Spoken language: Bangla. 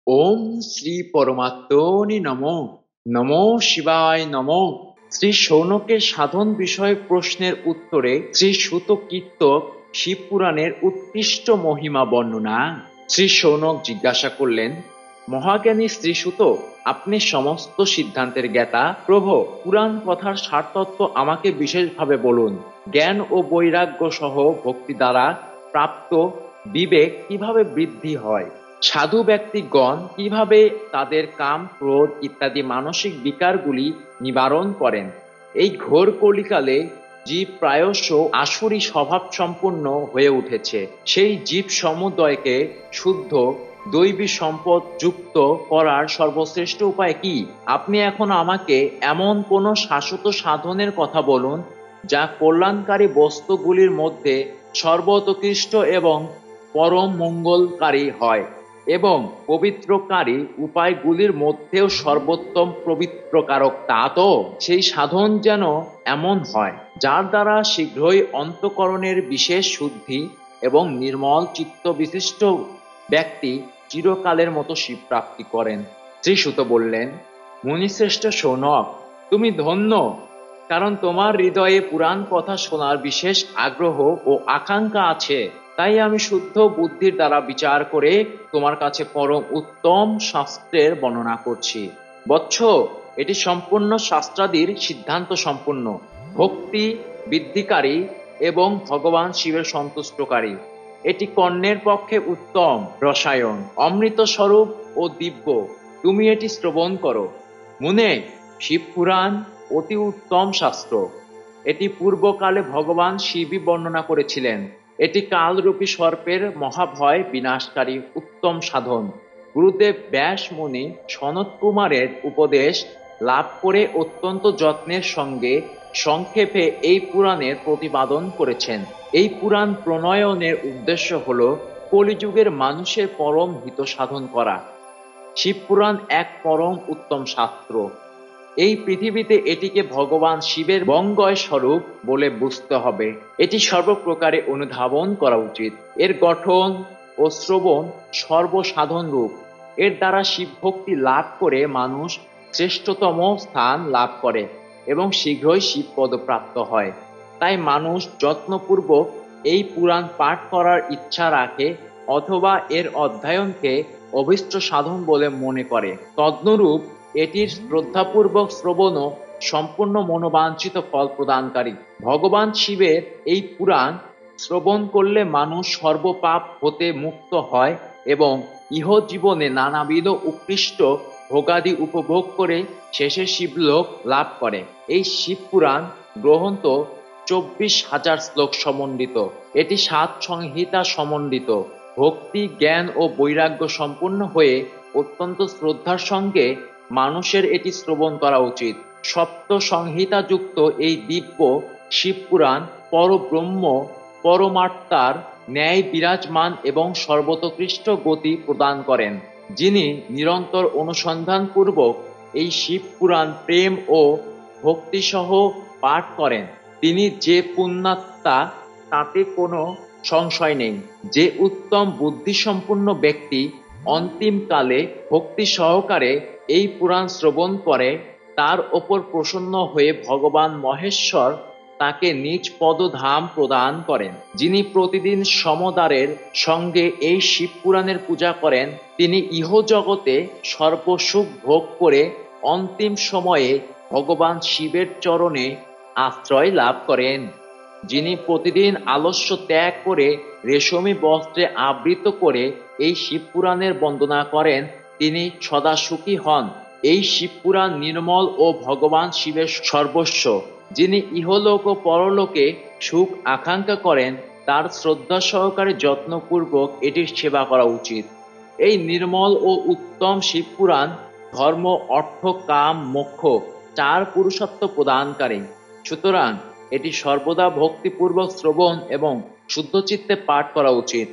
ওম শ্রী পরমাত্মনি নমো। নমো শিবায় নমো। শ্রী শৌনকের সাধন বিষয়ক প্রশ্নের উত্তরে শ্রী সুত কীর্তক শিবপুরাণের উৎকৃষ্ট মহিমা বর্ণনা। শ্রী শৌনক জিজ্ঞাসা করলেন, মহাজ্ঞানী শ্রী সুত, আপনি সমস্ত সিদ্ধান্তের জ্ঞাতা। প্রভু, পুরাণ কথার সারতত্ত্ব আমাকে বিশেষভাবে বলুন। জ্ঞান ও বৈরাগ্য সহ ভক্তি দ্বারা প্রাপ্ত বিবেক কিভাবে বৃদ্ধি হয়? সাধু ব্যক্তিগণ কিভাবে তাদের কাম, ক্রোধ ইত্যাদি মানসিক বিকারগুলি নিবারণ করেন? এই ঘোর কলিকালে জীব প্রায়শ আসুরি স্বভাব সম্পন্ন হয়ে উঠেছে। সেই জীব সমুদয়কে শুদ্ধ দৈবী সম্পদ যুক্ত করার সর্বশ্রেষ্ঠ উপায় কি? আপনি এখন আমাকে এমন কোন শাশ্বত সাধনের কথা বলুন যা কল্যাণকারী বস্তুগুলির মধ্যে সর্বোৎকৃষ্ট এবং পরম মঙ্গলকারী হয় এবং পবিত্রকারী উপায়গুলির মধ্যেও সর্বোত্তম পবিত্রকারক। তা তো সেই সাধন যেন এমন হয় যার দ্বারা শীঘ্রই অন্তঃকরণের বিশেষ শুদ্ধি এবং নির্মল চিত্ত বিশিষ্ট ব্যক্তি চিরকালের মতো শিব প্রাপ্তি করেন। শ্রীসুত বললেন, মুনিশ্রেষ্ঠ শৌনক, তুমি ধন্য, কারণ তোমার হৃদয়ে পুরাণ কথা শোনার বিশেষ আগ্রহ ও আকাঙ্ক্ষা আছে। তাই আমি শুদ্ধ বুদ্ধির দ্বারা বিচার করে তোমার কাছে পরম উত্তম শাস্ত্রের বর্ণনা করছি। বৎস, এটি সম্পূর্ণ শাস্ত্রাদির সিদ্ধান্ত সম্পূর্ণ, ভক্তি বৃদ্ধিকারী এবং ভগবান শিবের সন্তুষ্টকারী। এটি কর্ণের পক্ষে উত্তম রসায়ন, অমৃত স্বরূপ ও দিব্য। তুমি এটি শ্রবণ করো। মুনে, শিবপুরাণ অতি উত্তম শাস্ত্র। এটি পূর্বকালে ভগবান শিবই বর্ণনা করেছিলেন। এটি কালরূপী সর্পের মহাভয় বিনাশকারী উত্তম সাধন। গুরুদেব ব্যাস মুনি সনত কুমারের উপদেশ লাভ করে অত্যন্ত যত্নের সঙ্গে সংক্ষেপে এই পুরাণের প্রতিপাদন করেছেন। এই পুরাণ প্রণয়নের উদ্দেশ্য হল কলিযুগের মানুষের পরম হিত সাধন করা। শিবপুরাণ এক পরম উত্তম শাস্ত্র। এই পৃথিবীতে এটিকে ভগবান শিবের বঙ্গয় স্বরূপ বলে বুঝতে হবে। এটি সর্বপ্রকারে অনুধাবন করা উচিত। এর গঠন ও শ্রবণ সর্বসাধন রূপ। এর দ্বারা শিব ভক্তি লাভ করে মানুষ শ্রেষ্ঠতম স্থান লাভ করে এবং শীঘ্রই শিবপদ প্রাপ্ত হয়। তাই মানুষ যত্নপূর্বক এই পুরাণ পাঠ করার ইচ্ছা রাখে অথবা এর অধ্যয়নকে অভীষ্ট সাধন বলে মনে করে। তদ্নুরূপ এটির শ্রদ্ধাপূর্বক শ্রবণও সম্পূর্ণ মনোবাঞ্ছিত ফল প্রদানকারী। ভগবান শিবের এই পুরাণ শ্রবণ করলে মানুষ সর্বপাপ হতে মুক্ত হয় এবং ইহ জীবনে নানাবিধ উৎকৃষ্ট ভোগাদি উপভোগ করে শেষে শিবলোক লাভ করে। এই শিবপুরাণ গ্রন্থ 24,000 শ্লোক সমন্বিত। এটি 7 সংহিতা সমন্বিত। ভক্তি, জ্ঞান ও বৈরাগ্য সম্পন্ন হয়ে অত্যন্ত শ্রদ্ধার সঙ্গে মানুষের এটি শ্রবণ করা উচিত। সপ্ত সংহিতা যুক্ত এই দিব্য শিবপুরাণ পরব্রহ্ম পরমাত্মার ন্যায় বিরাজমান এবং সর্বোৎকৃষ্ট গতি প্রদান করেন। যিনি নিরন্তর অনুসন্ধান পূর্বক এই শিবপুরাণ প্রেম ও ভক্তিসহ পাঠ করেন তিনি যে পুণ্যাত্মা, তাতে কোনো সংশয় নেই। যে উত্তম বুদ্ধিসম্পন্ন ব্যক্তি অন্তিমকালে ভক্তি সহকারে এই পুরাণ শ্রবণ করে, তার ওপর প্রসন্ন হয়ে ভগবান মহেশ্বর তাকে নিজ পদধাম প্রদান করেন। যিনি প্রতিদিন সমদারের সঙ্গে এই শিবপুরাণের পূজা করেন, তিনি ইহজগতে সর্বসুখ ভোগ করে অন্তিম সময়ে ভগবান শিবের চরণে আশ্রয় লাভ করেন। যিনি প্রতিদিন আলস্য ত্যাগ করে রেশমী বস্ত্রে আবৃত করে এই শিবপুরাণের বন্দনা করেন, তিনি সদা সুখী হন। এই শিবপুরাণ নির্মল ও ভগবান শিবের সর্বস্ব। যিনি ইহলোক ও পরলোকে সুখ আকাঙ্ক্ষা করেন, তার শ্রদ্ধা সহকারে যত্নপূর্বক এটির সেবা করা উচিত। এই নির্মল ও উত্তম শিবপুরাণ ধর্ম, অর্থ, কাম, মোক্ষ 4 পুরুষত্ব প্রদানকারী। সুতরাং এটি সর্বদা ভক্তিপূর্বক শ্রবণ এবং শুদ্ধচিত্তে পাঠ করা উচিত।